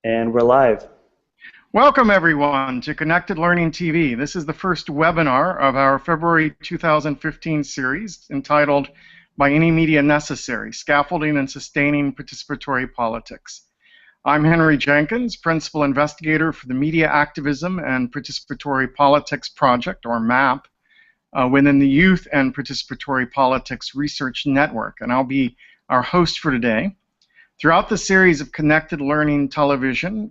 And we're live. Welcome, everyone, to Connected Learning TV. This is the first webinar of our February 2015 series entitled By Any Media Necessary, Scaffolding and Sustaining Participatory Politics. I'm Henry Jenkins, Principal Investigator for the Media Activism and Participatory Politics Project, or MAP, within the Youth and Participatory Politics Research Network, and I'll be our host for today. Throughout the series of Connected Learning television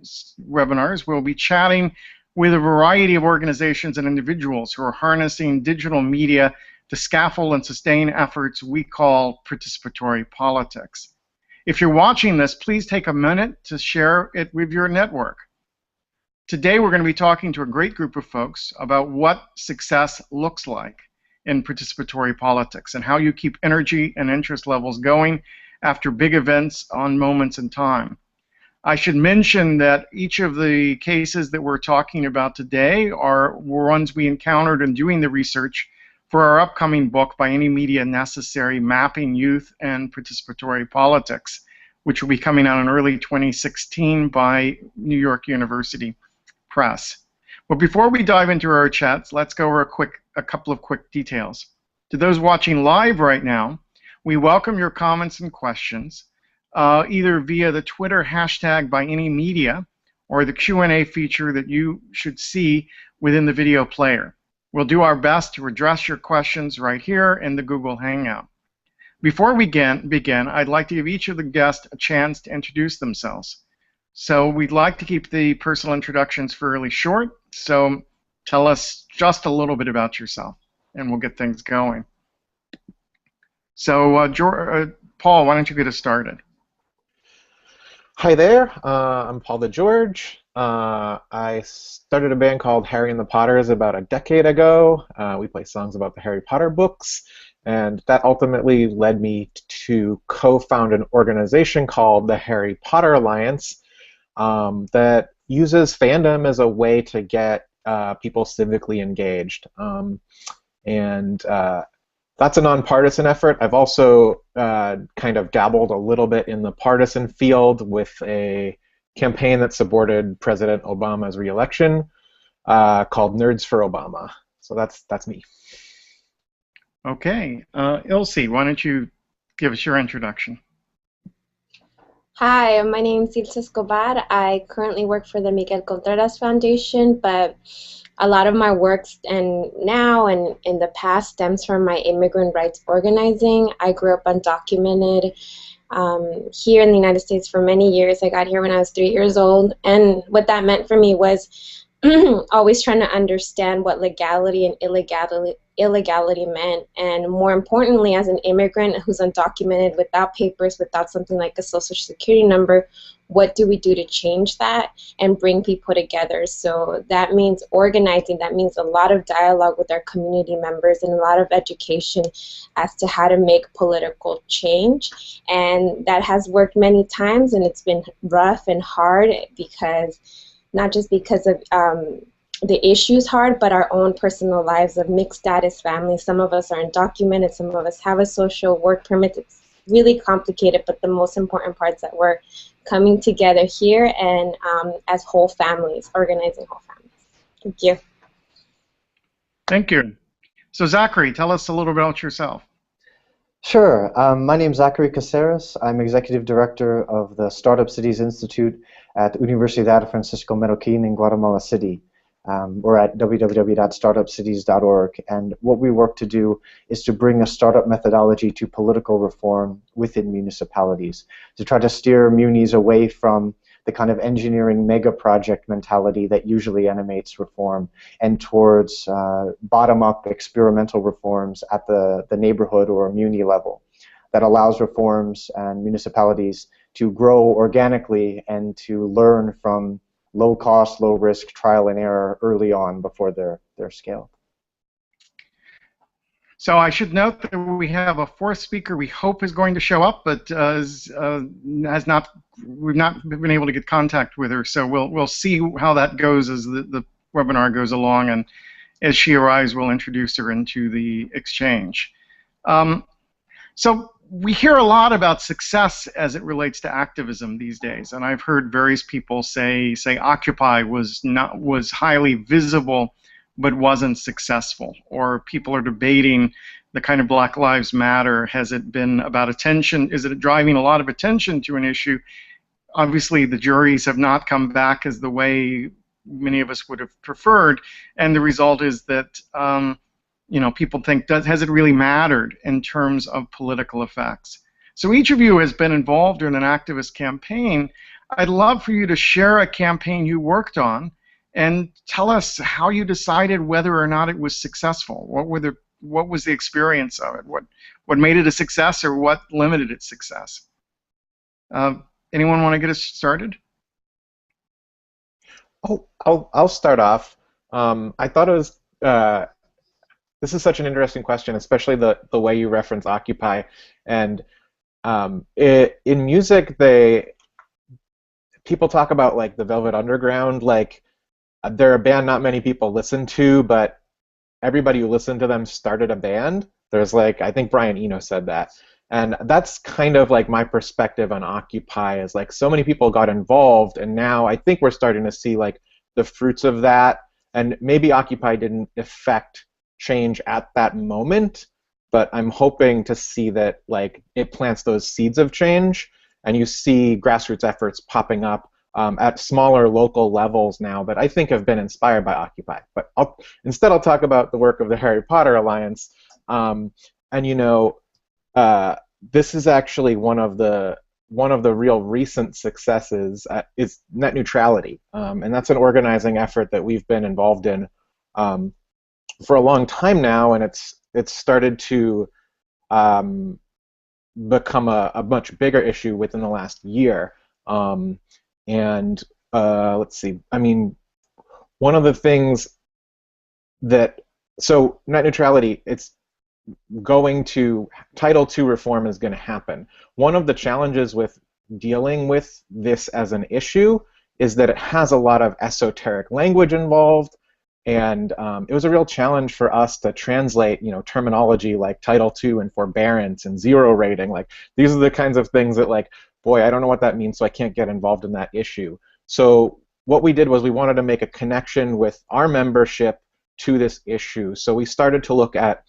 webinars, we'll be chatting with a variety of organizations and individuals who are harnessing digital media to scaffold and sustain efforts we call participatory politics. If you're watching this, please take a minute to share it with your network. Today we're going to be talking to a great group of folks about what success looks like in participatory politics and how you keep energy and interest levels going after big events on moments in time. I should mention that each of the cases that we're talking about today are ones we encountered in doing the research for our upcoming book, By Any Media Necessary, Mapping Youth and Participatory Politics, which will be coming out in early 2016 by New York University Press. But before we dive into our chats, let's go over a couple of quick details. To those watching live right now, we welcome your comments and questions, either via the Twitter hashtag #ByAnyMedia or the Q&A feature that you should see within the video player. We'll do our best to address your questions right here in the Google Hangout. Before we begin, I'd like to give each of the guests a chance to introduce themselves. So we'd like to keep the personal introductions fairly short, so tell us just a little bit about yourself, and we'll get things going. So, Paul, why don't you get us started? Hi there, I'm Paul DeGeorge. I started a band called Harry and the Potters about a decade ago. We play songs about the Harry Potter books, and that ultimately led me to co-found an organization called the Harry Potter Alliance that uses fandom as a way to get people civically engaged. That's a nonpartisan effort. I've also kind of dabbled a little bit in the partisan field with a campaign that supported President Obama's re-election called Nerds for Obama. So that's me. Okay. Ilse, why don't you give us your introduction? Hi, my name is Ilse Escobar. I currently work for the Miguel Contreras Foundation, but a lot of my work now and in the past stems from my immigrant rights organizing. I grew up undocumented here in the United States for many years. I got here when I was 3 years old, and what that meant for me was always trying to understand what legality and illegality meant, and more importantly, as an immigrant who's undocumented, without papers, without something like a social security number, what do we do to change that and bring people together? So that means organizing, that means a lot of dialogue with our community members and a lot of education as to how to make political change. And that has worked many times, and it's been rough and hard because, not just because of the issues hard, but our own personal lives of mixed status families. Some of us are undocumented, some of us have a social work permit. It's really complicated, but the most important part is that we're coming together here and as whole families, organizing whole families. Thank you. Thank you. So Zachary, tell us a little bit about yourself. Sure. My name is Zachary Caceres. I'm Executive Director of the Startup Cities Institute at Universidad Francisco Marroquín in Guatemala City. We're at www.startupcities.org, and what we work to do is to bring a startup methodology to political reform within municipalities, to try to steer munis away from the kind of engineering mega project mentality that usually animates reform and towards bottom-up experimental reforms at the neighborhood or muni level that allows reforms and municipalities to grow organically and to learn from low cost, low risk trial and error early on before they're scaled. So I should note that we have a fourth speaker we hope is going to show up, but we've not been able to get contact with her. So we'll see how that goes as the webinar goes along, and as she arrives, we'll introduce her into the exchange. So we hear a lot about success as it relates to activism these days, and I've heard various people say Occupy was highly visible but wasn't successful, or people are debating the kind of Black Lives Matter. Has it been about attention? Is it driving a lot of attention to an issue? Obviously, the juries have not come back as the way many of us would have preferred, and the result is that people think, has it really mattered in terms of political effects? So each of you has been involved in an activist campaign. I'd love for you to share a campaign you worked on and tell us how you decided whether or not it was successful. What was the experience of it? What made it a success, or what limited its success? Anyone want to get us started? Oh, I'll start off. I thought it was this is such an interesting question, especially the way you reference Occupy. And in music, people talk about like the Velvet Underground, like they're a band not many people listen to, but everybody who listened to them started a band. There's like, I think Brian Eno said that. And that's kind of like my perspective on Occupy, is like so many people got involved, and now I think we're starting to see like the fruits of that. And maybe Occupy didn't affect change at that moment, but I'm hoping to see that like it plants those seeds of change, and you see grassroots efforts popping up at smaller local levels now that I think have been inspired by Occupy. But instead I'll talk about the work of the Harry Potter Alliance. And this is actually one of the real recent successes is net neutrality, and that's an organizing effort that we've been involved in for a long time now, and it's started to become a much bigger issue within the last year. Let's see. I mean, one of the things net neutrality, it's going to, Title II reform is going to happen. One of the challenges with dealing with this as an issue is that it has a lot of esoteric language involved, and it was a real challenge for us to translate, terminology like Title II and forbearance and zero rating. Like, these are the kinds of things that, like, boy, I don't know what that means, so I can't get involved in that issue. So what we did was we wanted to make a connection with our membership to this issue. So we started to look at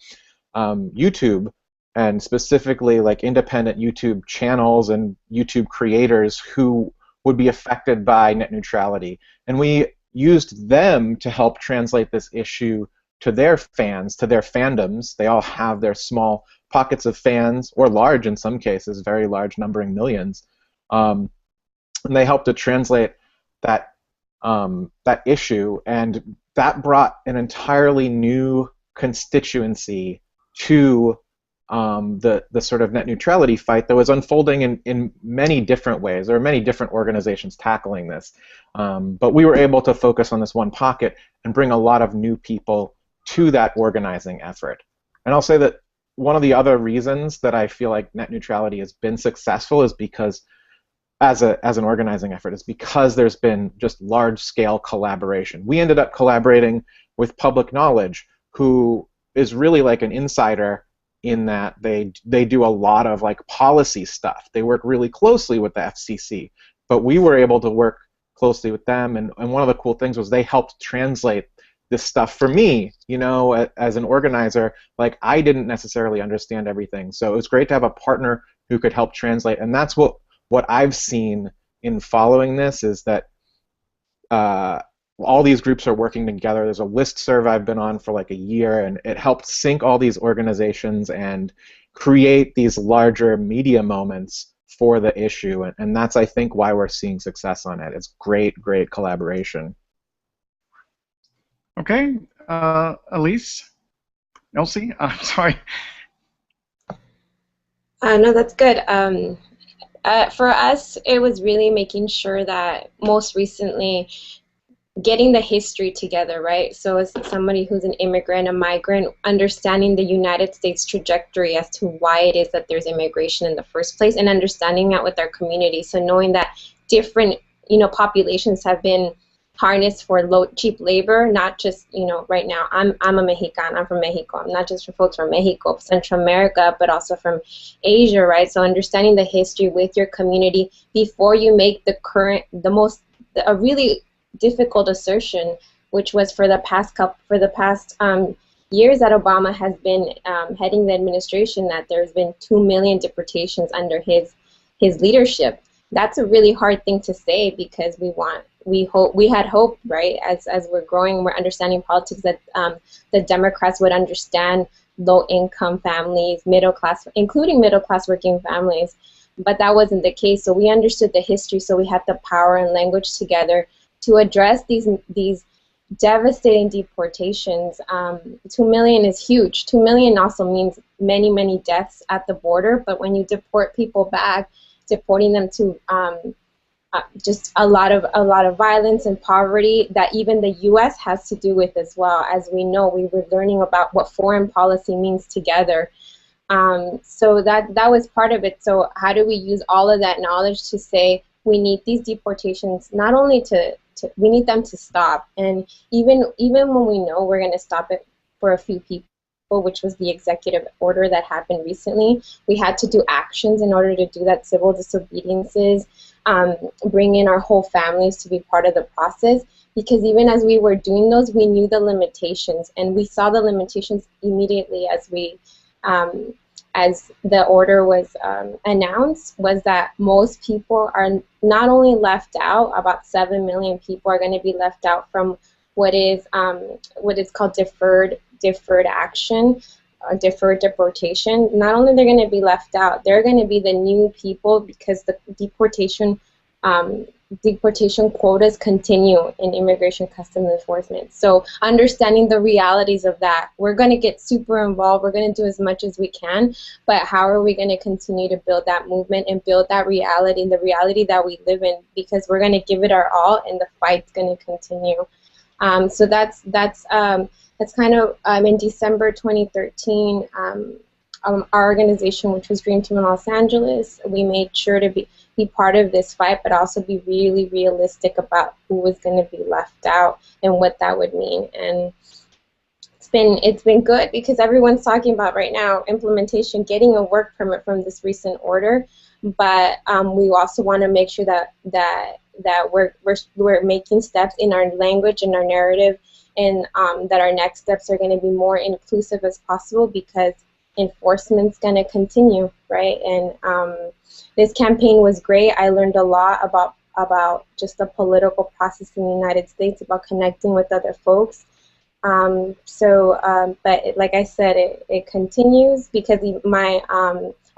YouTube, and specifically like independent YouTube channels and YouTube creators who would be affected by net neutrality. And we used them to help translate this issue to their fans, to their fandoms. They all have their small pockets of fans, or large in some cases, very large, numbering millions. And they helped to translate that issue, and that brought an entirely new constituency to the sort of net neutrality fight that was unfolding in many different ways. There are many different organizations tackling this, but we were able to focus on this one pocket and bring a lot of new people to that organizing effort. And I'll say that one of the other reasons that I feel like net neutrality has been successful is because, as an organizing effort, is because there's been just large-scale collaboration. We ended up collaborating with Public Knowledge, who is really like an insider in that they do a lot of like policy stuff. They work really closely with the FCC, but we were able to work closely with them, and one of the cool things was they helped translate this stuff for me, as an organizer. Like, I didn't necessarily understand everything, so it was great to have a partner who could help translate. And that's what I've seen in following this, is that all these groups are working together. There's a listserv I've been on for like a year, and it helped sync all these organizations and create these larger media moments for the issue. And that's, I think, why we're seeing success on it. It's great collaboration. Okay, Elsie, I'm sorry. No, that's good. For us, it was really making sure that most recently getting the history together, right? So as somebody who's an immigrant, a migrant, understanding the United States trajectory as to why it is that there's immigration in the first place, and understanding that with our community. So knowing that different, populations have been harness for low, cheap labor, not just, right now, I'm a Mexican, I'm from Mexico. I'm not just for folks from Mexico, Central America, but also from Asia, right? So understanding the history with your community before you make a really difficult assertion, which was for the past years that Obama has been heading the administration, that there's been 2 million deportations under his leadership. That's a really hard thing to say, because we had hope, right, as we're growing, we're understanding politics, that the Democrats would understand low-income families, including middle-class working families, but that wasn't the case. So we understood the history, so we had the power and language together to address these devastating deportations. 2 million is huge. 2 million also means many, many deaths at the border, but when you deport people back, deporting them to just a lot of violence and poverty that even the U.S. has to do with as well. As we know, we were learning about what foreign policy means together. So that was part of it. So how do we use all of that knowledge to say we need these deportations, not only we need them to stop, and even when we know we're going to stop it for a few people, which was the executive order that happened recently, we had to do actions in order to do that, civil disobediences, bring in our whole families to be part of the process, because even as we were doing those, we knew the limitations, and we saw the limitations immediately as the order was announced, was that most people are not only left out, about 7 million people are going to be left out from what is called deferred action, or deferred deportation. Not only they're going to be left out, they're going to be the new people, because the deportation quotas continue in immigration customs enforcement. So understanding the realities of that, we're going to get super involved, we're going to do as much as we can, but how are we going to continue to build that movement and build that reality, the reality that we live in, because we're going to give it our all and the fight's going to continue. So that's kind of in December 2013, our organization, which was Dream Team in Los Angeles, we made sure to be part of this fight, but also be really realistic about who was going to be left out and what that would mean. And it's been good, because everyone's talking about right now implementation, getting a work permit from this recent order, but we also want to make sure that we're making steps in our language and our narrative, and that our next steps are going to be more inclusive as possible, because enforcement's going to continue, right? And this campaign was great. I learned a lot about just the political process in the United States, about connecting with other folks. But like I said, it continues, because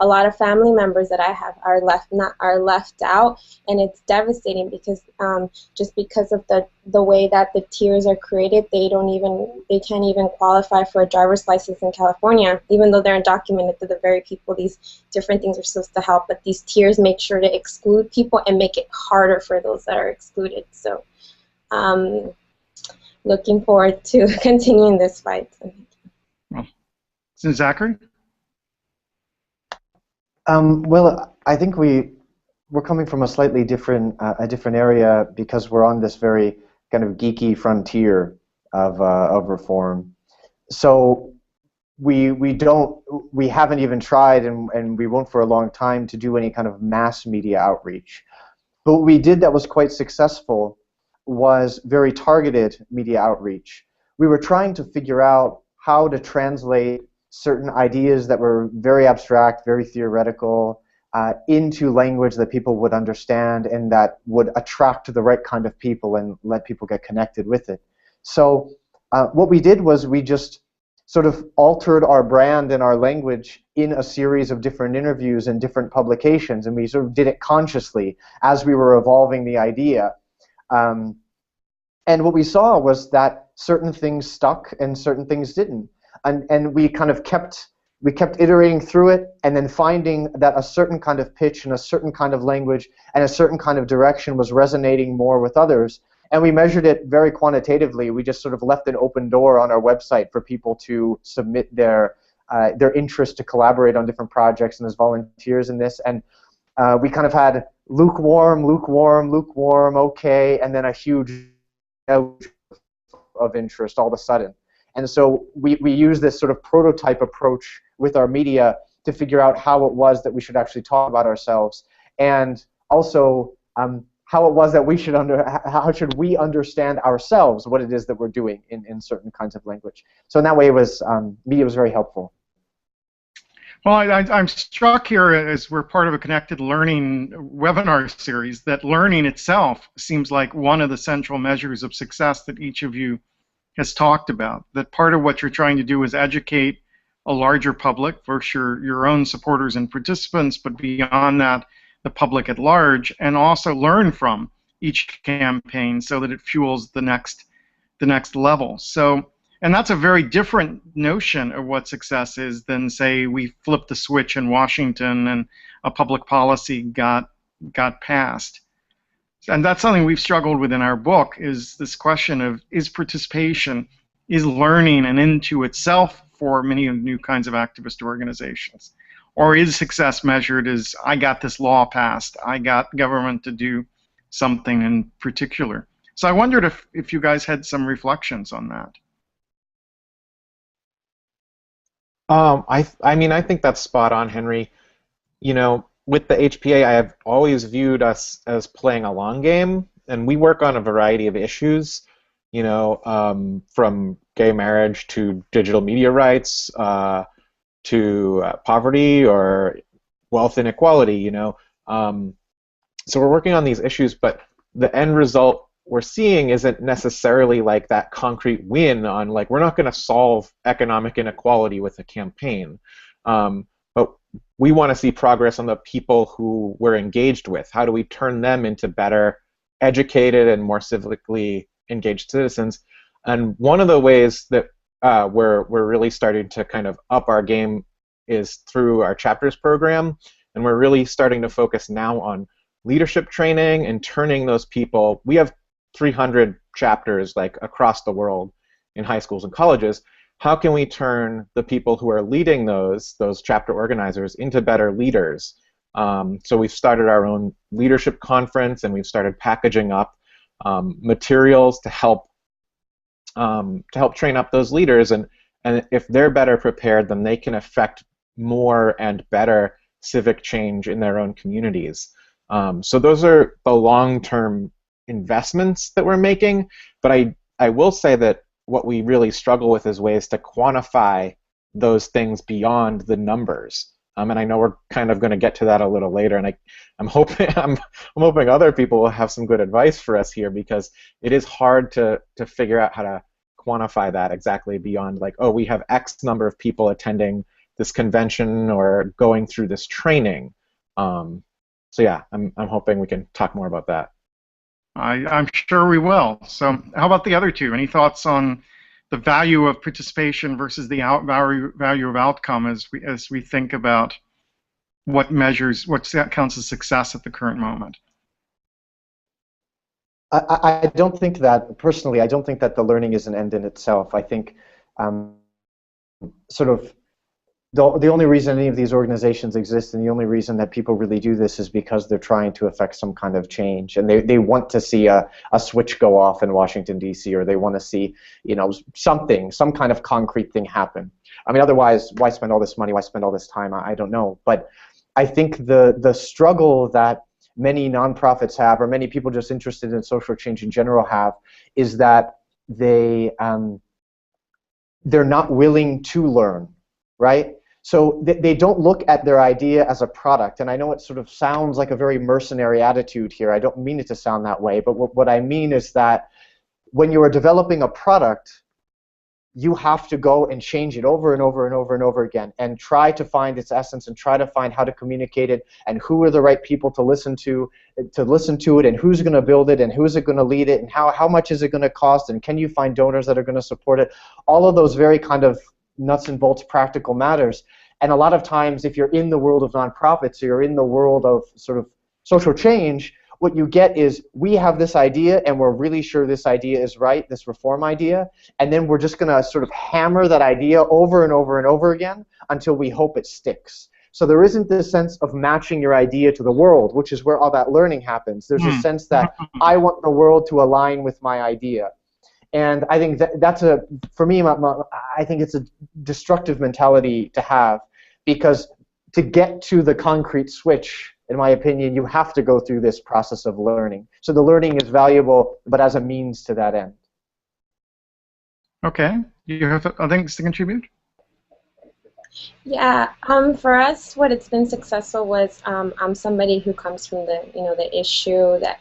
a lot of family members that I have are left out, and it's devastating, because just because of the way that the tiers are created, they can't even qualify for a driver's license in California, even though they're undocumented. They're the very people these different things are supposed to help, but these tiers make sure to exclude people and make it harder for those that are excluded. So looking forward to continuing this fight. Well, so Zachary? Well, I think we're coming from a slightly different area, because we're on this very kind of geeky frontier of reform. So we haven't even tried, and we won't for a long time, to do any kind of mass media outreach. But what we did that was quite successful was very targeted media outreach. We were trying to figure out how to translate certain ideas that were very abstract, very theoretical, into language that people would understand and that would attract the right kind of people and let people get connected with it. So what we did was we just sort of altered our brand and our language in a series of different interviews and different publications, and we sort of did it consciously as we were evolving the idea. And what we saw was that certain things stuck and certain things didn't. And we kind of kept iterating through it, and then finding that a certain kind of pitch and a certain kind of language and a certain kind of direction was resonating more with others. And we measured it very quantitatively. We just sort of left an open door on our website for people to submit their interest to collaborate on different projects and as volunteers in this. And we kind of had lukewarm, okay, and then a huge of interest all of a sudden. And so we use this sort of prototype approach with our media to figure out how it was that we should actually talk about ourselves, and also how it was that we should how should we understand ourselves, what it is that we're doing in certain kinds of language. So in that way, it was media was very helpful. Well, I'm struck here as we're part of a connected learning webinar series that learning itself seems like one of the central measures of success that each of you has talked about. That part of what you're trying to do is educate a larger public, first your own supporters and participants, but beyond that, the public at large, and also learn from each campaign so that it fuels the next level. So. And that's a very different notion of what success is than, say, we flipped the switch in Washington and a public policy got passed. And that's something we've struggled with in our book, is this question of, is participation, is learning an end to itself for many new kinds of activist organizations? Or is success measured as, I got this law passed, I got government to do something in particular? So I wondered if you guys had some reflections on that. I mean, I think that's spot on, Henry. You know, with the HPA, I have always viewed us as playing a long game, and we work on a variety of issues, you know, from gay marriage to digital media rights to poverty or wealth inequality, you know. So we're working on these issues, but the end result we're seeing isn't necessarily like that concrete win on, like, we're not going to solve economic inequality with a campaign, but we want to see progress on the people who we're engaged with. How do we turn them into better educated and more civically engaged citizens? And one of the ways that we're really starting to kind of up our game is through our chapters program, and we're really starting to focus now on leadership training and turning those people. We have 300 chapters like across the world in high schools and colleges. How can we turn the people who are leading those chapter organizers into better leaders? So we've started our own leadership conference, and we've started packaging up materials to help train up those leaders, and if they're better prepared, then they can affect more and better civic change in their own communities. So those are the long-term investments that we're making, but I will say that what we really struggle with is ways to quantify those things beyond the numbers. And I know we're kind of going to get to that a little later, and I'm hoping other people will have some good advice for us here, because it is hard to figure out how to quantify that exactly beyond, like, oh, we have X number of people attending this convention or going through this training. So yeah, I'm hoping we can talk more about that. I'm sure we will. So how about the other two? Any thoughts on the value of participation versus the value of outcome as we think about what counts as success at the current moment? I don't think that, personally, I don't think that the learning is an end in itself. I think sort of the only reason any of these organizations exist, and the only reason that people really do this, is because they're trying to affect some kind of change, and they want to see a switch go off in Washington, D.C., or they want to see, you know, some kind of concrete thing happen. I mean, otherwise, why spend all this money? Why spend all this time? I don't know. But I think the struggle that many nonprofits have, or many people just interested in social change in general have, is that they're not willing to learn, right? So they don't look at their idea as a product, and I know it sort of sounds like a very mercenary attitude here. I don't mean it to sound that way, but what I mean is that when you are developing a product, you have to go and change it over and over and over and over again, and try to find its essence, and try to find how to communicate it, and who are the right people to listen to it, and who's going to build it, and who's it going to lead it, and how much is it going to cost, and can you find donors that are going to support it? All of those very kind of nuts and bolts practical matters. And a lot of times, if you're in the world of nonprofits, or you're in the world of sort of social change, what you get is, we have this idea, and we're really sure this idea is right, this reform idea, and then we're just going to sort of hammer that idea over and over and over again until we hope it sticks. So there isn't this sense of matching your idea to the world, which is where all that learning happens. There's a sense that I want the world to align with my idea. And I think that's for me, I think it's a destructive mentality to have, because to get to the concrete switch, in my opinion, you have to go through this process of learning. So the learning is valuable, but as a means to that end. Okay. You have other things to contribute? Yeah, for us, what it's been successful was I'm somebody who comes from the issue that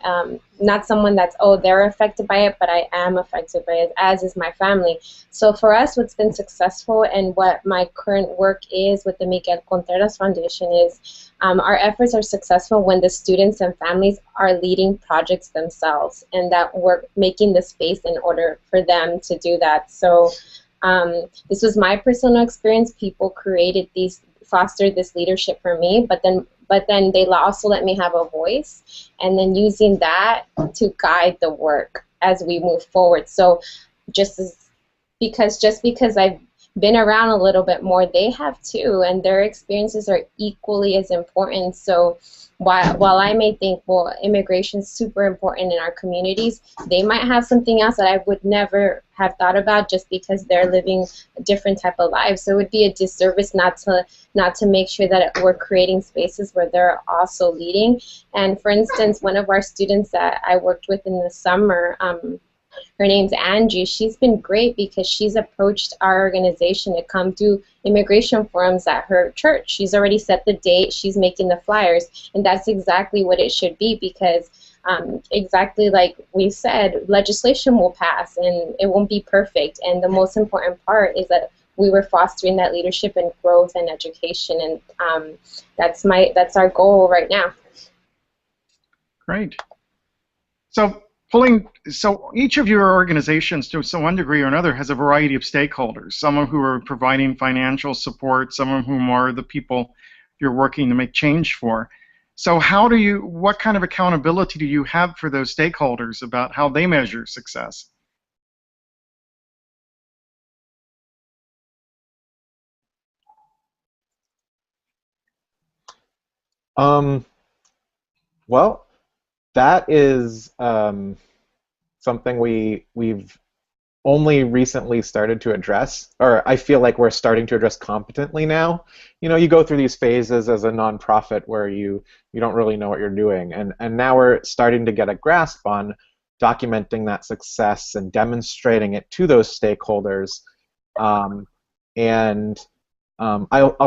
not someone that's, oh, they're affected by it, but I am affected by it, as is my family. So for us, what's been successful and what my current work is with the Miguel Contreras Foundation is our efforts are successful when the students and families are leading projects themselves, and that we're making the space in order for them to do that. So this was my personal experience. People fostered this leadership for me, but then they also let me have a voice, and then using that to guide the work as we move forward. So just because I've been around a little bit more, they have too, and their experiences are equally as important. So while I may think, well, immigration is super important in our communities, they might have something else that I would never have thought about just because they're living a different type of life. So it would be a disservice not to make sure that we're creating spaces where they're also leading. And for instance, one of our students that I worked with in the summer, her name's Angie. She's been great because she's approached our organization to come do immigration forums at her church. She's already set the date. She's making the flyers, and that's exactly what it should be, because exactly like we said, legislation will pass and it won't be perfect. And the most important part is that we were fostering that leadership and growth and education, and that's our goal right now. Great. So each of your organizations, to some degree or another, has a variety of stakeholders. Some who are providing financial support, some of whom are the people you're working to make change for. So what kind of accountability do you have for those stakeholders about how they measure success? Well, that is something we've only recently started to address, or I feel like we're starting to address competently now. You know, you go through these phases as a nonprofit where you don't really know what you're doing, and now we're starting to get a grasp on documenting that success and demonstrating it to those stakeholders. I'll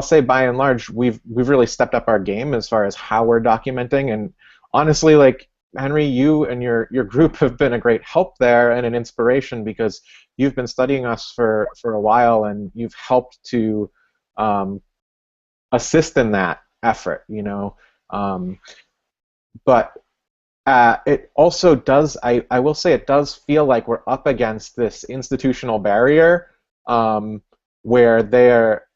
say by and large we've really stepped up our game as far as how we're documenting, and honestly, like, Henry, you and your group have been a great help there and an inspiration, because you've been studying us for a while and you've helped to assist in that effort, you know. But it also does, I will say, it does feel like we're up against this institutional barrier where they're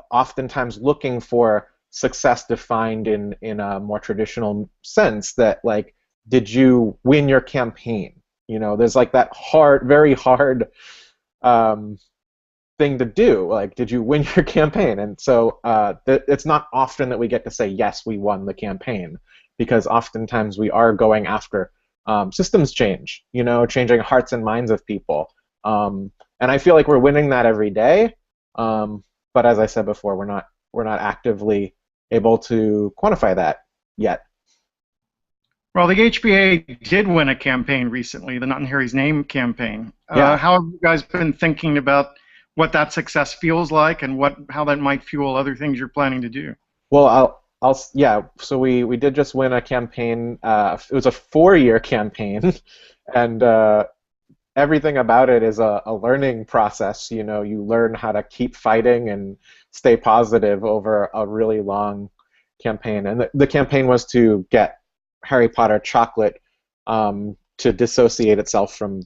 oftentimes looking for success defined in a more traditional sense, that, like, did you win your campaign? You know, there's like that very hard thing to do. Like, did you win your campaign? And so it's not often that we get to say, yes, we won the campaign, because oftentimes we are going after systems change, you know, changing hearts and minds of people. And I feel like we're winning that every day. But as I said before, we're not actively able to quantify that yet. Well, the HBA did win a campaign recently, the Not in Harry's Name campaign. Yeah. How have you guys been thinking about what that success feels like, and how that might fuel other things you're planning to do? Well, yeah. So we did just win a campaign. It was a 4-year campaign, and everything about it is a learning process. You know, you learn how to keep fighting and stay positive over a really long campaign. And the campaign was to get Harry Potter chocolate to dissociate itself from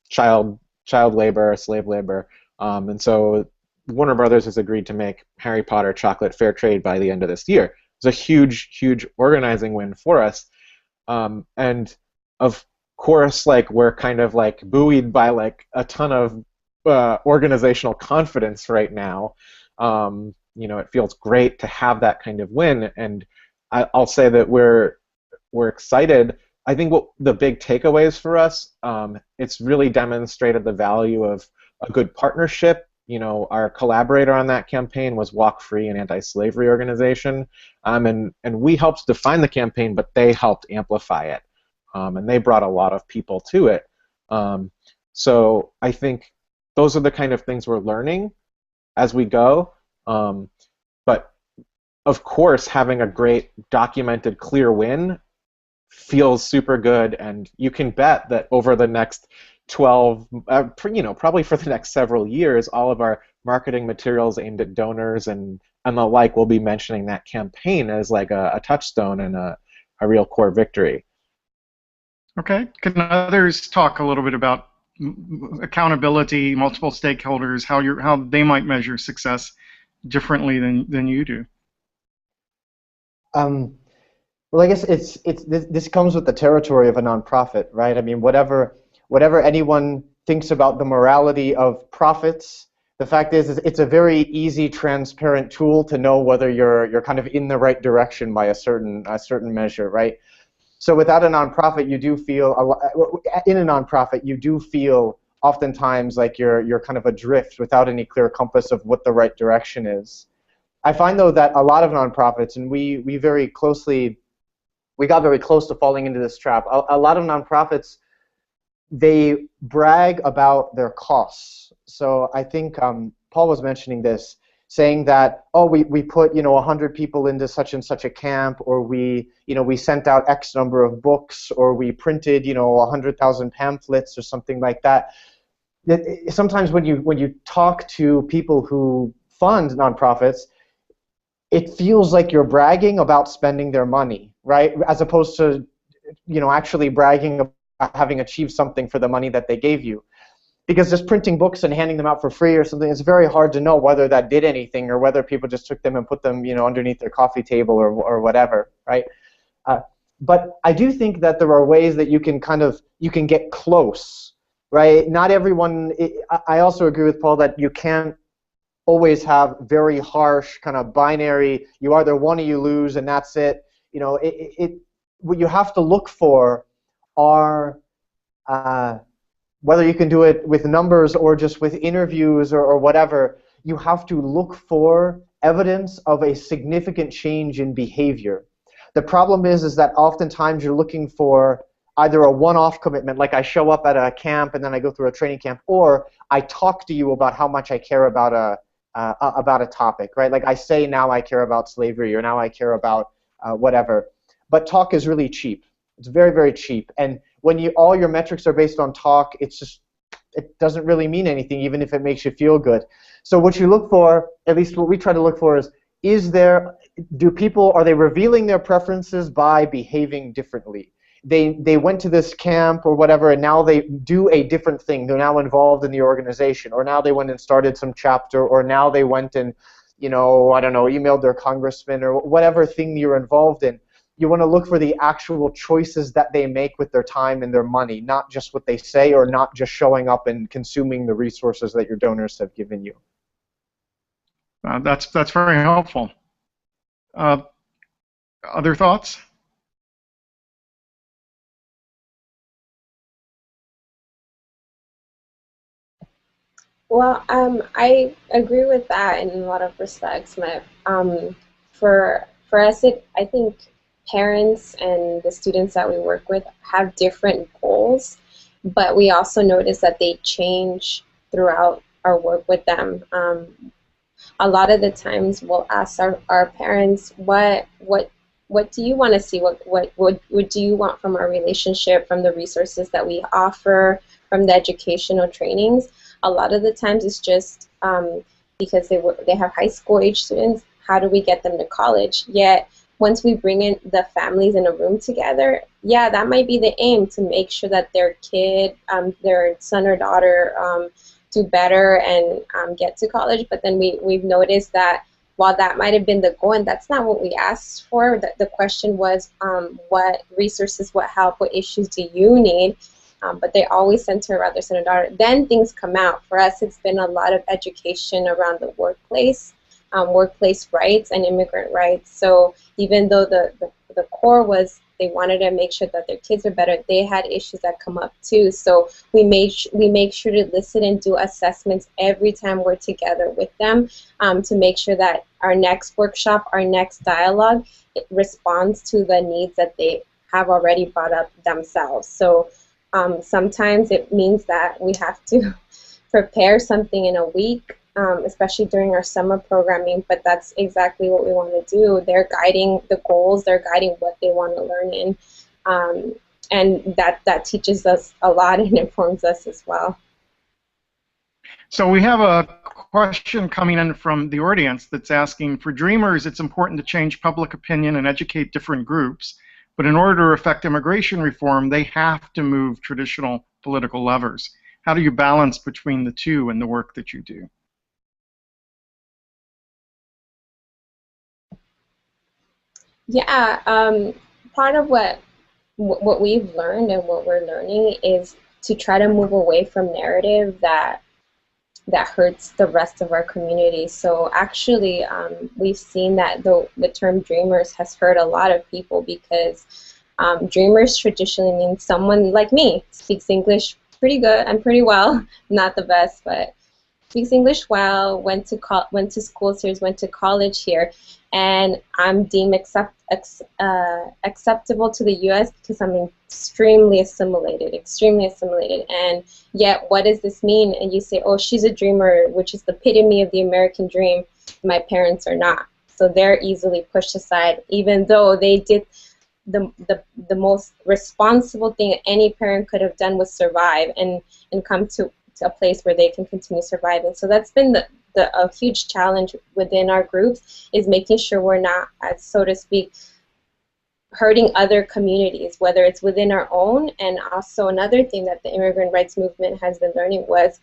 child labor, slave labor, and so Warner Brothers has agreed to make Harry Potter chocolate fair trade by the end of this year. It's a huge organizing win for us, and of course, like, we're kind of like buoyed by like a ton of organizational confidence right now, you know, it feels great to have that kind of win. And I'll say that we're excited. I think what the big takeaways for us, it's really demonstrated the value of a good partnership. You know, our collaborator on that campaign was Walk Free, an anti-slavery organization, and we helped define the campaign, but they helped amplify it, and they brought a lot of people to it. So I think those are the kind of things we're learning as we go. But of course, having a great documented clear win feels super good, and you can bet that over the next 12, you know, probably for the next several years, all of our marketing materials aimed at donors and the like will be mentioning that campaign as like a touchstone and a real core victory. Okay. Can others talk a little bit about accountability, multiple stakeholders, how they might measure success differently than you do? Well, I guess this comes with the territory of a nonprofit, right? I mean, whatever anyone thinks about the morality of profits, the fact is it's a very easy, transparent tool to know whether you're kind of in the right direction by a certain measure, right? So without a nonprofit, you do feel in a nonprofit you do feel oftentimes like you're kind of adrift without any clear compass of what the right direction is. I find though that a lot of nonprofits, and we got very close to falling into this trap. A lot of nonprofits, they brag about their costs. So I think Paul was mentioning this, saying that, oh, we put 100 people into such and such a camp, or we sent out X number of books, or we printed 100,000 pamphlets or something like that. Sometimes when you talk to people who fund nonprofits, it feels like you're bragging about spending their money, right? As opposed to, actually bragging about having achieved something for the money that they gave you. Because just printing books and handing them out for free or something, it's very hard to know whether that did anything or whether people just took them and put them, underneath their coffee table or whatever, right? But I do think that there are ways that you can get close, right? Not everyone. I also agree with Paul that you can't always have very harsh kind of binary, you either won or you lose and that's it. What you have to look for are whether you can do it with numbers or just with interviews or whatever, you have to look for evidence of a significant change in behavior. The problem is that oftentimes you're looking for either a one-off commitment, like I show up at a camp and then I go through a training camp, or I talk to you about how much I care about a topic, right? Like I say now I care about slavery or now I care about whatever. But talk is really cheap. It's very, very cheap. And when all your metrics are based on talk, it doesn't really mean anything, even if it makes you feel good. So what you look for, at least what we try to look for, are they revealing their preferences by behaving differently? They went to this camp or whatever, and now they do a different thing. They're now involved in the organization, or now they went and started some chapter, or now they went and, I don't know, emailed their congressman, or whatever thing you're involved in. You want to look for the actual choices that they make with their time and their money, not just what they say or not just showing up and consuming the resources that your donors have given you. That's very helpful. Other thoughts? Well, I agree with that in a lot of respects. For us, I think parents and the students that we work with have different goals, but we also notice that they change throughout our work with them. A lot of the times we'll ask our parents, what do you want to see? What do you want from our relationship, from the resources that we offer, from the educational trainings? A lot of the times it's just because they have high school age students, how do we get them to college? Yet once we bring in the families in a room together, yeah, that might be the aim, to make sure that their kid, their son or daughter do better and get to college. But then we've noticed that while that might have been the goal, and that's not what we asked for, the question was what resources, what help, what issues do you need? But they always center around their son or daughter. Then things come out. For us, it's been a lot of education around the workplace. workplace rights and immigrant rights. So even though the core was they wanted to make sure that their kids are better, they had issues that come up too. So we make sure to listen and do assessments every time we're together with them, to make sure that our next workshop, our next dialogue, it responds to the needs that they have already brought up themselves. So sometimes it means that we have to prepare something in a week, especially during our summer programming, but that's exactly what we want to do. They're guiding the goals, they're guiding what they want to learn in, and that teaches us a lot and informs us as well. So we have a question coming in from the audience that's asking, for Dreamers, it's important to change public opinion and educate different groups, but in order to affect immigration reform, they have to move traditional political levers. How do you balance between the two in the work that you do? Yeah, part of what we've learned and what we're learning is to try to move away from narrative that hurts the rest of our community. So actually, we've seen that the term dreamers has hurt a lot of people because dreamers traditionally means someone like me, speaks English pretty good and pretty well, not the best, but speaks English well, went to schools here, went to college here, and I'm deemed acceptable to the U.S. because I'm extremely assimilated, and yet what does this mean? And you say, oh, she's a dreamer, which is the epitome of the American dream. My parents are not, so they're easily pushed aside, even though they did the most responsible thing any parent could have done was survive and come to a place where they can continue surviving. So that's been a huge challenge within our groups, is making sure we're not, as so to speak, hurting other communities, whether it's within our own. And also another thing that the immigrant rights movement has been learning was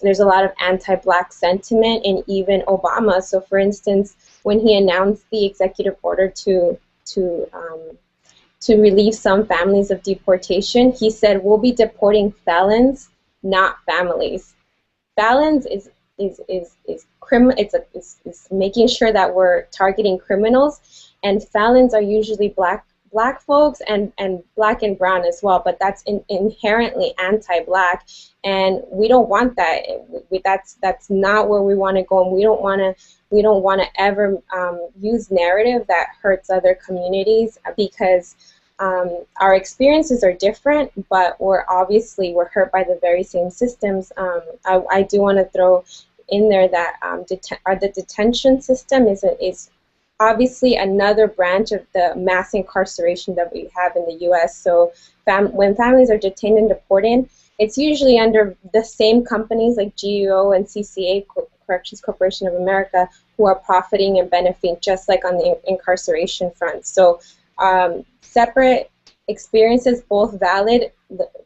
there's a lot of anti-Black sentiment in even Obama. So for instance, when he announced the executive order to relieve some families of deportation, he said, we'll be deporting felons, not families. Felons is making sure that we're targeting criminals, and felons are usually black folks and black and brown as well, but that's inherently anti-Black, and we don't want that. That's not where we want to go, and we don't want to ever use narrative that hurts other communities, because our experiences are different, but we're hurt by the very same systems. I do want to throw in there that the detention system is obviously another branch of the mass incarceration that we have in the U.S. So when families are detained and deported, it's usually under the same companies like GEO and CCA, Corrections Corporation of America, who are profiting and benefiting, just like on the incarceration front. So separate experiences, both valid.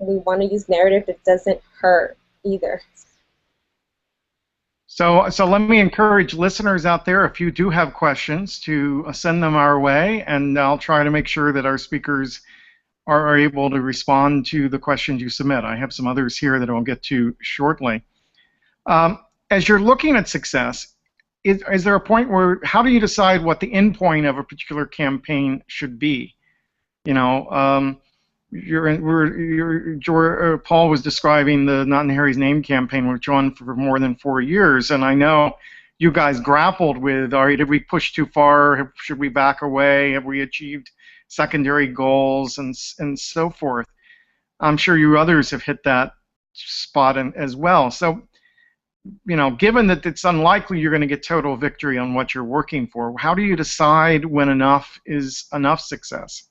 We want to use narrative that doesn't hurt either. So let me encourage listeners out there, if you do have questions, to send them our way, and I'll try to make sure that our speakers are able to respond to the questions you submit. I have some others here that I'll get to shortly. As you're looking at success, is there a point where, how do you decide what the end point of a particular campaign should be? You know, Paul was describing the Not in Harry's Name campaign, which went on for more than 4 years, and I know you guys grappled with, all right, did we push too far? Should we back away? Have we achieved secondary goals, and so forth? I'm sure you others have hit that spot as well. So, you know, given that it's unlikely you're going to get total victory on what you're working for, how do you decide when enough is enough success?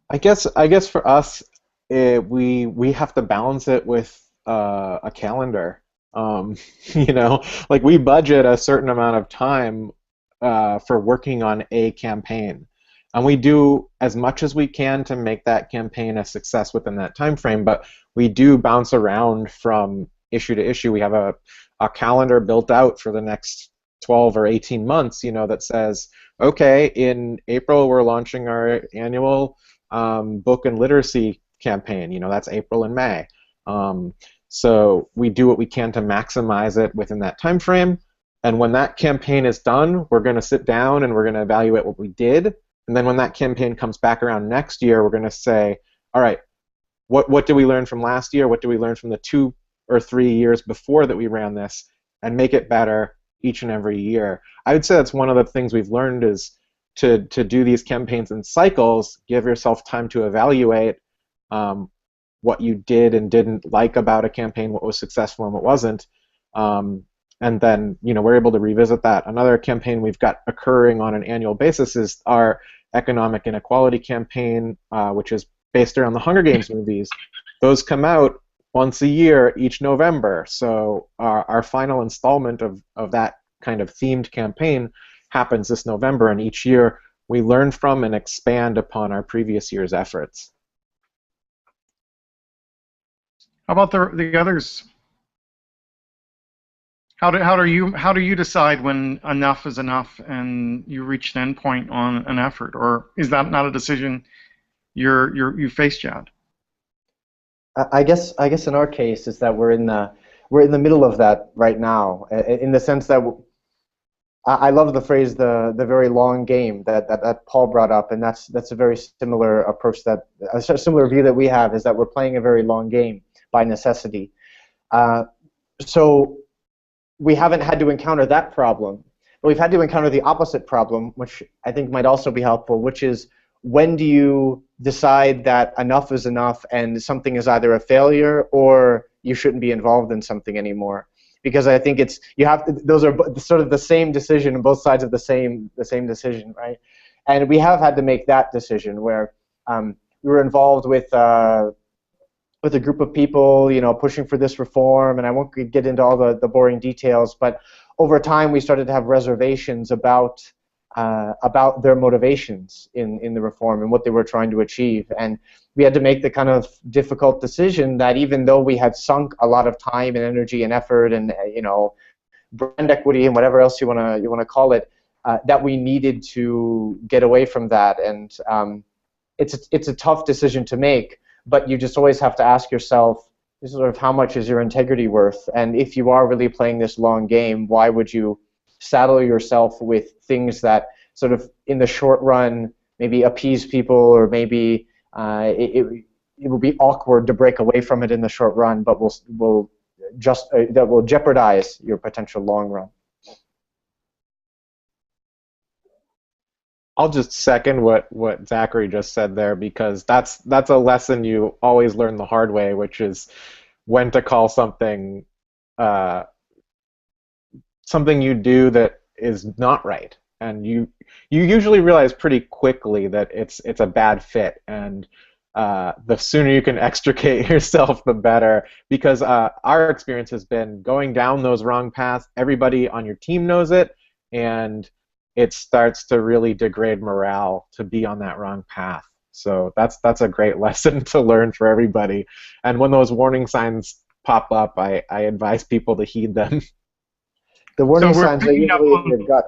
I guess for us, we have to balance it with a calendar. You know, like we budget a certain amount of time for working on a campaign, and we do as much as we can to make that campaign a success within that time frame. But we do bounce around from issue to issue. We have a calendar built out for the next 12 or 18 months, you know, that says, okay, in April we're launching our annual book and literacy campaign. You know, that's April and May. So we do what we can to maximize it within that time frame. And when that campaign is done, we're going to sit down and we're going to evaluate what we did. And then when that campaign comes back around next year, we're going to say, all right, what did we learn from last year? What did we learn from the 2 or 3 years before that we ran this, and make it better each and every year? I would say that's one of the things we've learned, is to do these campaigns in cycles, give yourself time to evaluate what you did and didn't like about a campaign, what was successful and what wasn't. And then, we're able to revisit that. Another campaign we've got occurring on an annual basis is our economic inequality campaign, which is based around the Hunger Games movies. Those come out once a year, each November. So our final installment of that kind of themed campaign happens this November, and each year we learn from and expand upon our previous year's efforts. How about the others? How do you decide when enough is enough and you reach an end point on an effort, or is that not a decision you faced yet? I guess in our case is that we're in the middle of that right now, in the sense that I love the phrase the very long game that Paul brought up, and that's a very similar approach, that a similar view that we have, is that we're playing a very long game by necessity. So we haven't had to encounter that problem, but we've had to encounter the opposite problem, which I think might also be helpful, which is, when do you decide that enough is enough and something is either a failure or you shouldn't be involved in something anymore? Because I think those are sort of the same decision on both sides of the same decision, right? And we have had to make that decision where we were involved with a group of people, pushing for this reform, and I won't get into all the boring details, but over time we started to have reservations about their motivations in the reform and what they were trying to achieve. And we had to make the kind of difficult decision that even though we had sunk a lot of time and energy and effort and brand equity and whatever else you want to call it, that we needed to get away from that. And it's a tough decision to make, but you just always have to ask yourself, sort of, how much is your integrity worth? And if you are really playing this long game, why would you saddle yourself with things that sort of in the short run maybe appease people, or maybe it will be awkward to break away from it in the short run, but that will jeopardize your potential long run? I'll just second what Zachary just said there, because that's a lesson you always learn the hard way, which is when to call something something you do that is not right, and you usually realize pretty quickly that it's a bad fit, and the sooner you can extricate yourself, the better. Because our experience has been going down those wrong paths. Everybody on your team knows it, and it starts to really degrade morale to be on that wrong path. So that's a great lesson to learn for everybody. And when those warning signs pop up, I advise people to heed them. The warning signs are usually in your gut.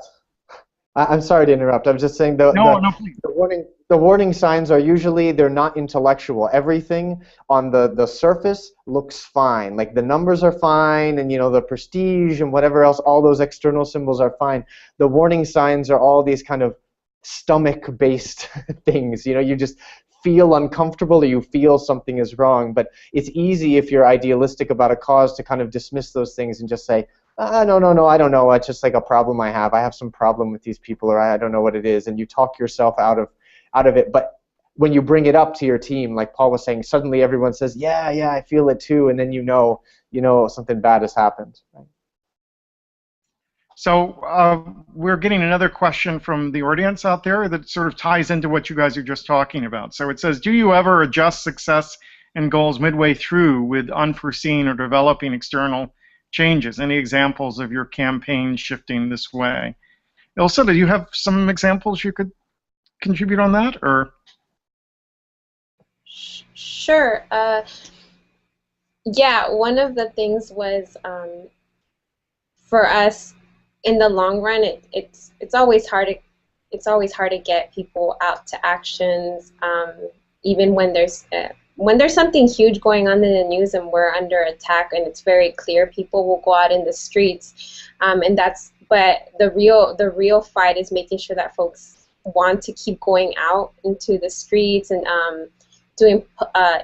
I'm sorry to interrupt. I'm just saying the warning signs are usually, they're not intellectual. Everything on the surface looks fine. Like the numbers are fine, and the prestige and whatever else, all those external symbols are fine. The warning signs are all these kind of stomach-based things. You just feel uncomfortable, or you feel something is wrong. But it's easy, if you're idealistic about a cause, to kind of dismiss those things and just say, no, I don't know. It's just like a problem I have. I have some problem with these people, or I don't know what it is. And you talk yourself out of it. But when you bring it up to your team, like Paul was saying, suddenly everyone says, yeah, I feel it too. And then you know something bad has happened. Right? So we're getting another question from the audience out there that sort of ties into what you guys are just talking about. So it says, do you ever adjust success and goals midway through with unforeseen or developing external changes? Any examples of your campaign shifting this way? Ilsa, do you have some examples you could contribute on that, or? Sure. Yeah, one of the things was for us in the long run, it's always hard to get people out to actions, even when there's when there's something huge going on in the news and we're under attack and it's very clear, people will go out in the streets, but the real fight is making sure that folks want to keep going out into the streets and doing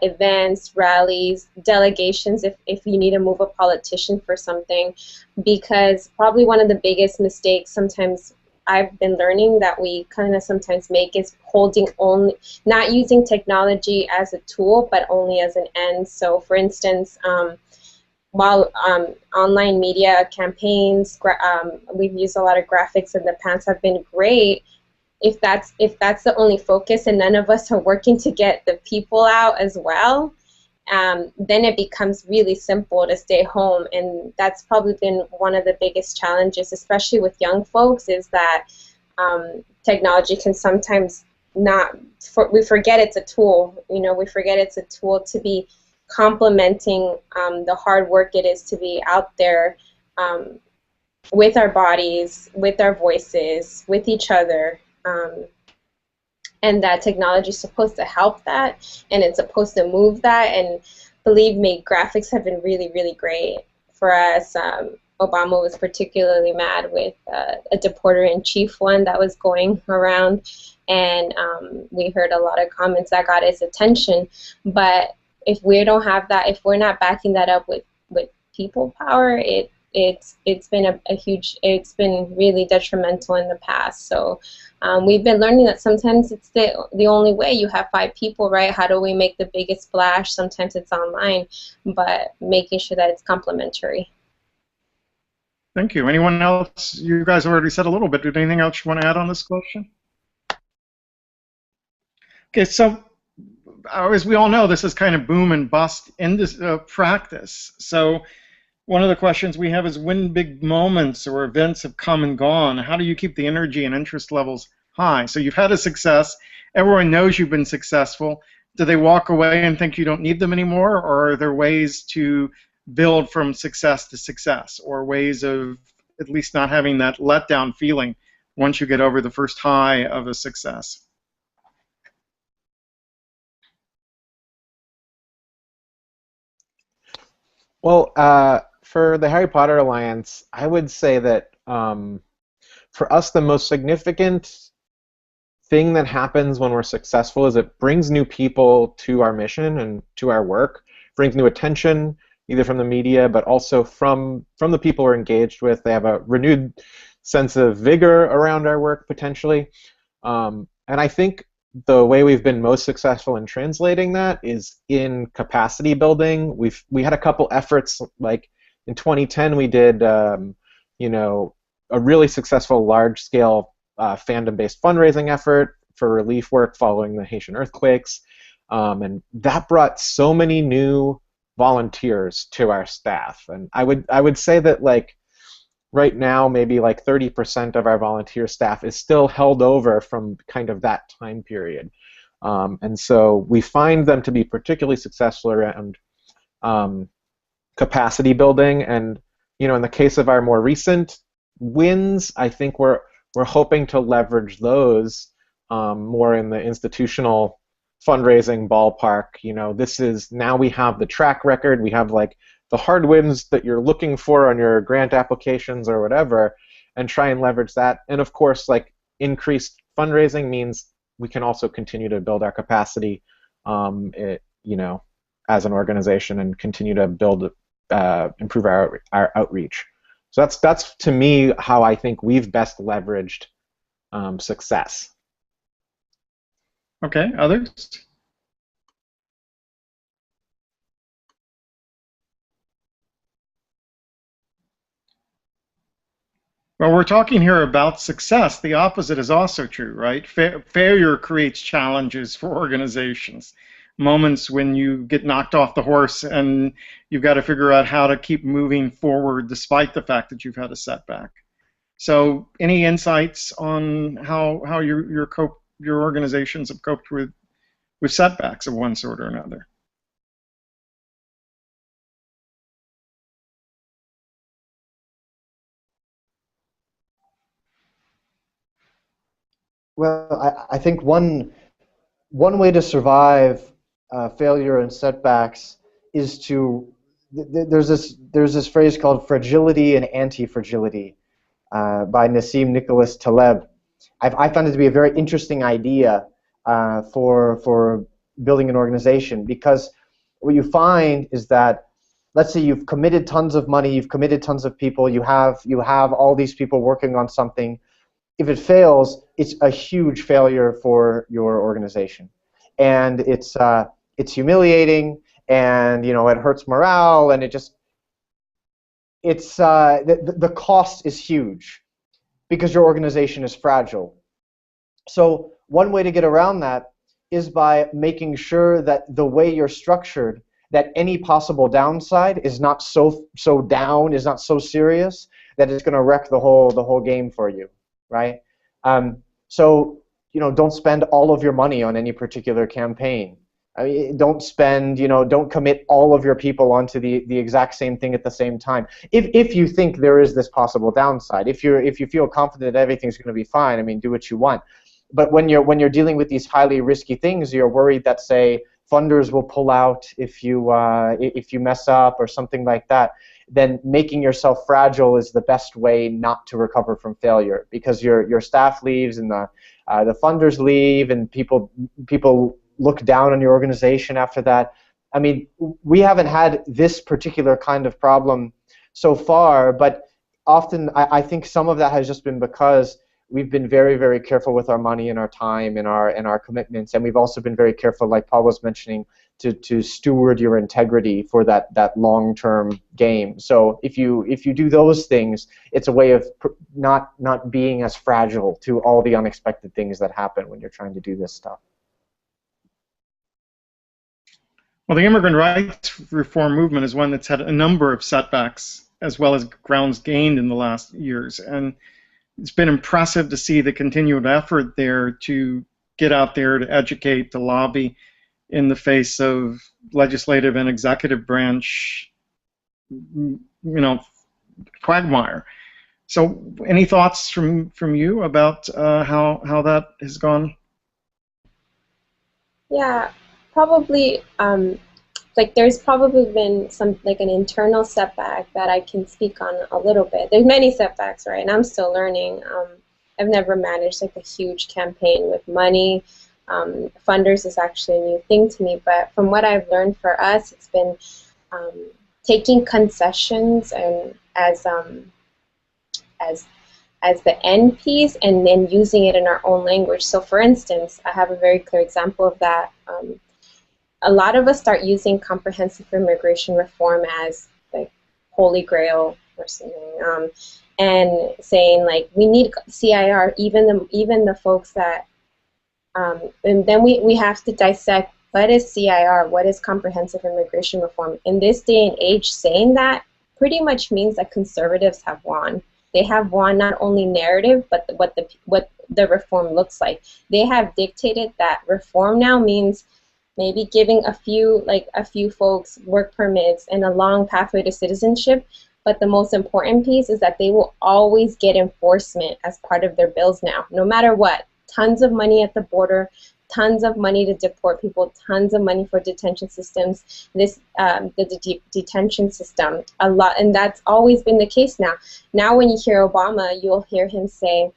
events, rallies, delegations if you need to move a politician for something, because probably one of the biggest mistakes sometimes I've been learning that we kind of sometimes make is not using technology as a tool, but only as an end. So for instance, while online media campaigns, we've used a lot of graphics in the past have been great. If that's the only focus and none of us are working to get the people out as well, then it becomes really simple to stay home. And that's probably been one of the biggest challenges, especially with young folks, is that technology can sometimes we forget it's a tool. We forget it's a tool to be complementing the hard work it is to be out there with our bodies, with our voices, with each other. And that technology is supposed to help that, and it's supposed to move that. And believe me, graphics have been really, really great for us. Obama was particularly mad with a deporter-in-chief one that was going around, and we heard a lot of comments that got his attention. But if we don't have that, if we're not backing that up with people power, it's been really detrimental in the past. So we've been learning that sometimes it's the only way. You have 5 people, right? How do we make the biggest splash? Sometimes it's online, but making sure that it's complementary. Thank you. Anyone else? You guys already said a little bit. Did anything else you want to add on this question? Okay, so as we all know, this is kind of boom and bust in this practice. So one of the questions we have is, when big moments or events have come and gone, how do you keep the energy and interest levels high? So you've had a success. Everyone knows you've been successful. Do they walk away and think you don't need them anymore? Or are there ways to build from success to success, or ways of at least not having that letdown feeling once you get over the first high of a success? Well, for the Harry Potter Alliance, I would say that for us, the most significant thing that happens when we're successful is it brings new people to our mission and to our work, brings new attention, either from the media, but also from the people we're engaged with. They have a renewed sense of vigor around our work, potentially. And I think the way we've been most successful in translating that is in capacity building. We had a couple efforts, like in 2010 we did a really successful large-scale fandom-based fundraising effort for relief work following the Haitian earthquakes, and that brought so many new volunteers to our staff. And I would say that, like, right now maybe like 30% of our volunteer staff is still held over from kind of that time period. And so we find them to be particularly successful around capacity building. And in the case of our more recent wins, I think we're hoping to leverage those more in the institutional fundraising ballpark. This is, now we have the track record, we have like the hard wins that you're looking for on your grant applications or whatever, and try and leverage that. And of course, like, increased fundraising means we can also continue to build our capacity, as an organization, and continue to build, improve our outreach. So that's to me how I think we've best leveraged success. Okay, others? Well, we're talking here about success. The opposite is also true, right? Failure creates challenges for organizations. Moments when you get knocked off the horse and you've got to figure out how to keep moving forward despite the fact that you've had a setback. So, any insights on how your organizations have coped with setbacks of one sort or another? Well, I think one way to survive failure and setbacks is to there's this phrase called fragility and anti-fragility by Nassim Nicholas Taleb. I found it to be a very interesting idea for building an organization, because what you find is that, let's say you've committed tons of money, you've committed tons of people, you have all these people working on something. If it fails, it's a huge failure for your organization, and it's humiliating, and it hurts morale, and the cost is huge because your organization is fragile. So one way to get around that is by making sure that the way you're structured, that any possible downside is not so down, is not so serious that it's going to wreck the whole game for you, right? So don't spend all of your money on any particular campaign. I mean, don't commit all of your people onto the exact same thing at the same time. If you think there is this possible downside, if you feel confident that everything's going to be fine, I mean, do what you want. But when you're dealing with these highly risky things, you're worried that, say, funders will pull out if you mess up or something like that. Then making yourself fragile is the best way not to recover from failure, because your staff leaves and the funders leave, and people look down on your organization after that. I mean, we haven't had this particular kind of problem so far, but often I think some of that has just been because we've been very, very careful with our money and our time and our commitments, and we've also been very careful, like Paul was mentioning, to steward your integrity for that long-term game. So if you do those things, it's a way of not being as fragile to all the unexpected things that happen when you're trying to do this stuff. Well, the immigrant rights reform movement is one that's had a number of setbacks as well as grounds gained in the last years, and it's been impressive to see the continued effort there to get out there, to educate, to lobby in the face of legislative and executive branch, quagmire. So, any thoughts from you about how that has gone? Yeah, probably. There's probably been an internal setback that I can speak on a little bit. There's many setbacks, right? And I'm still learning. I've never managed a huge campaign with money. Funders is actually a new thing to me, but from what I've learned, for us, it's been taking concessions and as the end piece, and then using it in our own language. So, for instance, I have a very clear example of that. A lot of us start using comprehensive immigration reform as holy grail or something, and saying we need CIR. Even the folks that, and then we have to dissect what is CIR, what is comprehensive immigration reform. In this day and age, saying that pretty much means that conservatives have won. They have won not only narrative, but what the reform looks like. They have dictated that reform now means maybe giving a few folks work permits and a long pathway to citizenship, but the most important piece is that they will always get enforcement as part of their bills now, no matter what. Tons of money at the border, tons of money to deport people, tons of money for detention systems, the detention system, a lot, and that's always been the case now. Now when you hear Obama, you'll hear him say,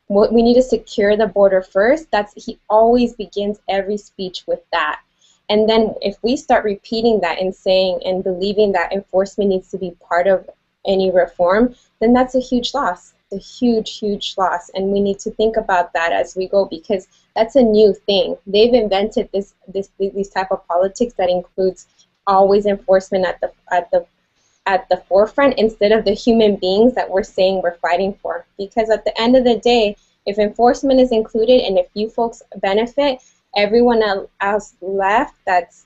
we need to secure the border first. He always begins every speech with that. And then if we start repeating that and saying and believing that enforcement needs to be part of any reform, then that's a huge loss, a huge, huge loss. And we need to think about that as we go, because that's a new thing. They've invented these type of politics that includes always enforcement at the forefront instead of the human beings that we're saying we're fighting for. Because at the end of the day, if enforcement is included and if you folks benefit, everyone else left that's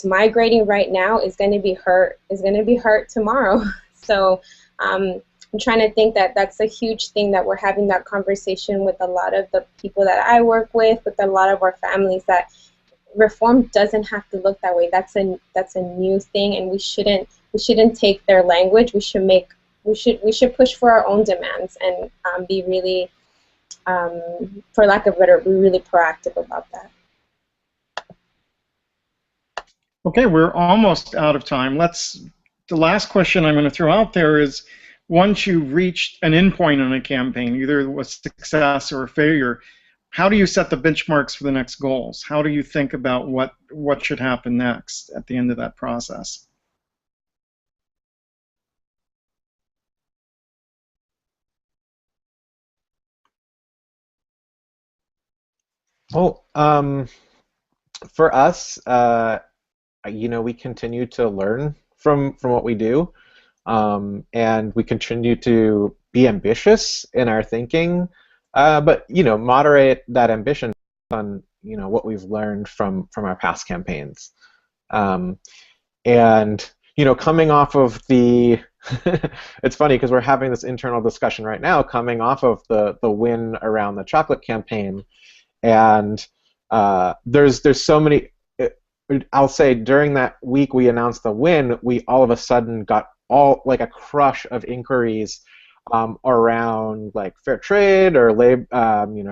migrating right now is going to be hurt tomorrow. So I'm trying to think that that's a huge thing, that we're having that conversation with a lot of the people that I work with a lot of our families, that reform doesn't have to look that way. That's a new thing, and we shouldn't take their language. We should push for our own demands and be really, for lack of better, be really proactive about that. Okay, we're almost out of time. The last question I'm going to throw out there is, once you've reached an endpoint in a campaign, either a success or a failure, how do you set the benchmarks for the next goals? How do you think about what should happen next at the end of that process? Well, for us, we continue to learn from what we do, and we continue to be ambitious in our thinking, but moderate that ambition on what we've learned from our past campaigns. Um, and coming off of the it's funny because we're having this internal discussion right now coming off of the win around the chocolate campaign, and there's so many. I'll say during that week we announced the win, we all of a sudden got all like a crush of inquiries around like fair trade or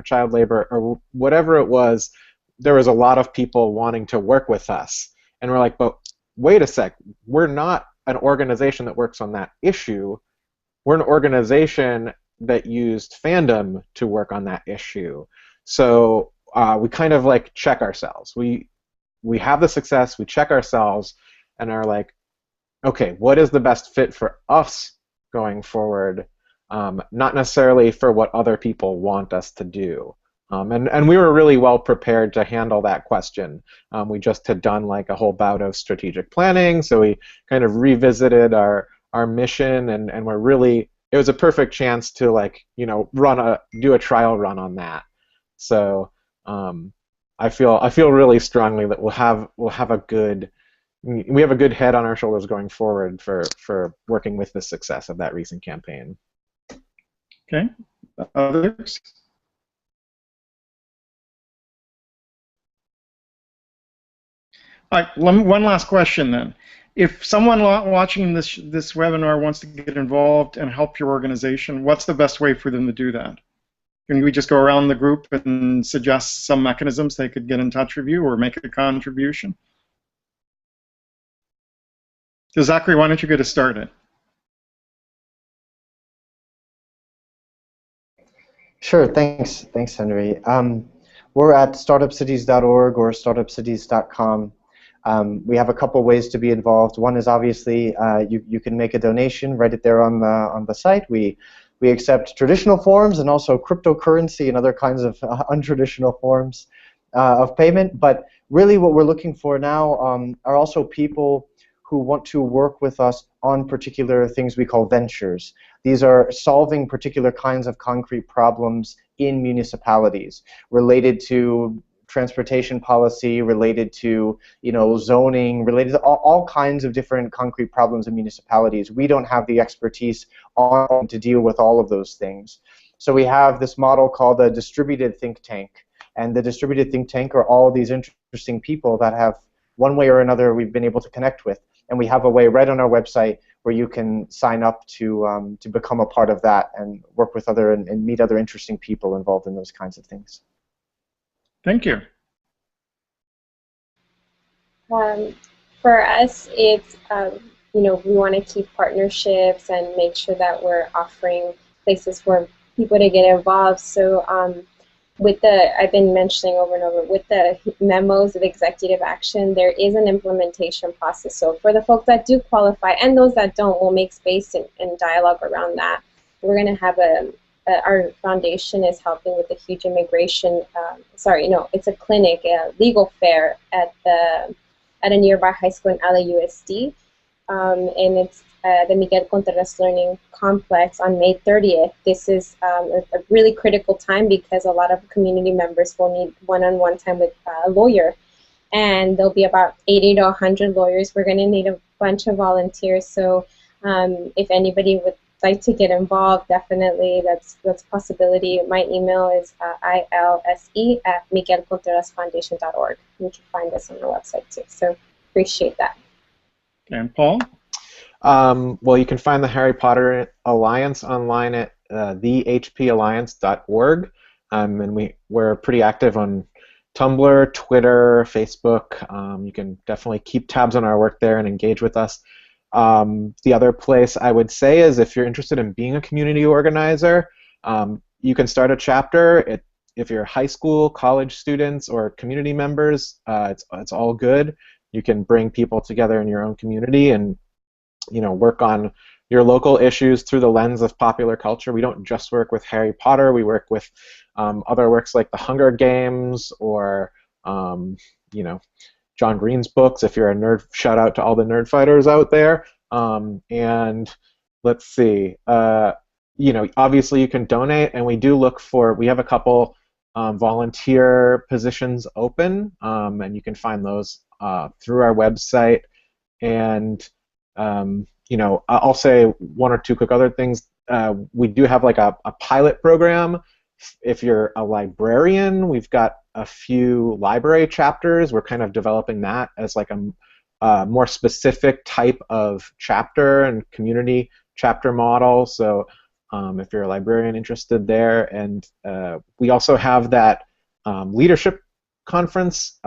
child labor or whatever it was. There was a lot of people wanting to work with us, and we're like, but wait a sec, we're not an organization that works on that issue. We're an organization that used fandom to work on that issue. So we kind of like check ourselves. We have the success, we check ourselves, and are like, okay, what is the best fit for us going forward? Not necessarily for what other people want us to do. And we were really well prepared to handle that question. We just had done like a whole bout of strategic planning, so we kind of revisited our mission, and we're really, it was a perfect chance to like do a trial run on that. So I feel really strongly that we'll have a good head on our shoulders going forward for working with the success of that recent campaign. Okay, others? All right, one last question then. If someone watching this webinar wants to get involved and help your organization, what's the best way for them to do that? Can we just go around the group and suggest some mechanisms they could get in touch with you or make a contribution? So Zachary, why don't you get us started? Sure, thanks, Henry. We're at startupcities.org or startupcities.com. We have a couple ways to be involved. One is obviously you can make a donation right there on the site. We accept traditional forms and also cryptocurrency and other kinds of untraditional forms of payment. But really what we're looking for now are also people who want to work with us on particular things we call ventures. These are solving particular kinds of concrete problems in municipalities related to transportation policy, related to zoning, related to all kinds of different concrete problems in municipalities. We don't have the expertise on to deal with all of those things. So we have this model called a distributed think tank. And the distributed think tank are all these interesting people that have, one way or another, we've been able to connect with. And we have a way right on our website where you can sign up to become a part of that and work with other and meet other interesting people involved in those kinds of things. Thank you. For us, it's we want to keep partnerships and make sure that we're offering places for people to get involved. So I've been mentioning over and over, with the memos of executive action, there is an implementation process. So for the folks that do qualify and those that don't, we'll make space and dialogue around that. We're going to have our foundation is helping with a huge immigration, it's a clinic, a legal fair at a nearby high school in LAUSD. And it's the Miguel Contreras Learning Complex on May 30th. This is a really critical time because a lot of community members will need one-on-one time with a lawyer. And there'll be about 80 to 100 lawyers. We're going to need a bunch of volunteers. So if anybody would like to get involved, definitely that's a possibility. My email is ilse@miguelcontrerasfoundation.org. You can find us on our website too. So appreciate that. And Paul? Well, you can find the Harry Potter Alliance online at thehpalliance.org, and we're pretty active on Tumblr, Twitter, Facebook. You can definitely keep tabs on our work there and engage with us. The other place I would say is if you're interested in being a community organizer, you can start a chapter. If you're high school, college students, or community members, it's all good. You can bring people together in your own community and work on your local issues through the lens of popular culture. We don't just work with Harry Potter. We work with other works like The Hunger Games or John Green's books. If you're a nerd, shout out to all the nerd fighters out there. And let's see. Obviously you can donate, and we have a couple volunteer positions open, and you can find those through our website. And I'll say one or two quick other things. We do have like a pilot program. If you're a librarian, we've got a few library chapters. We're kind of developing that as like a more specific type of chapter and community chapter model. So if you're a librarian interested there, and we also have that leadership conference,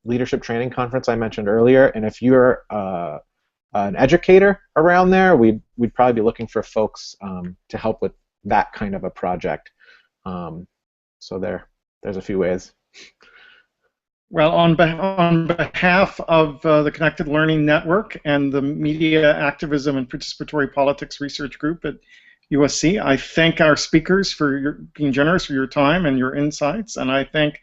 leadership training conference I mentioned earlier. And if you're an educator around there, we'd probably be looking for folks to help with that kind of a project. So there's a few ways. Well, on behalf of the Connected Learning Network and the Media Activism and Participatory Politics Research Group at USC, I thank our speakers for being generous with your time and your insights, and I thank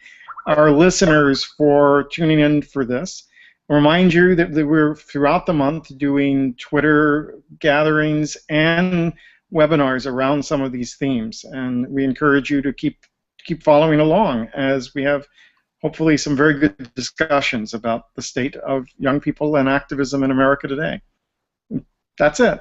our listeners for tuning in for this. Remind you that we're throughout the month doing Twitter gatherings and webinars around some of these themes, and we encourage you to keep following along as we have hopefully some very good discussions about the state of young people and activism in America today. That's it.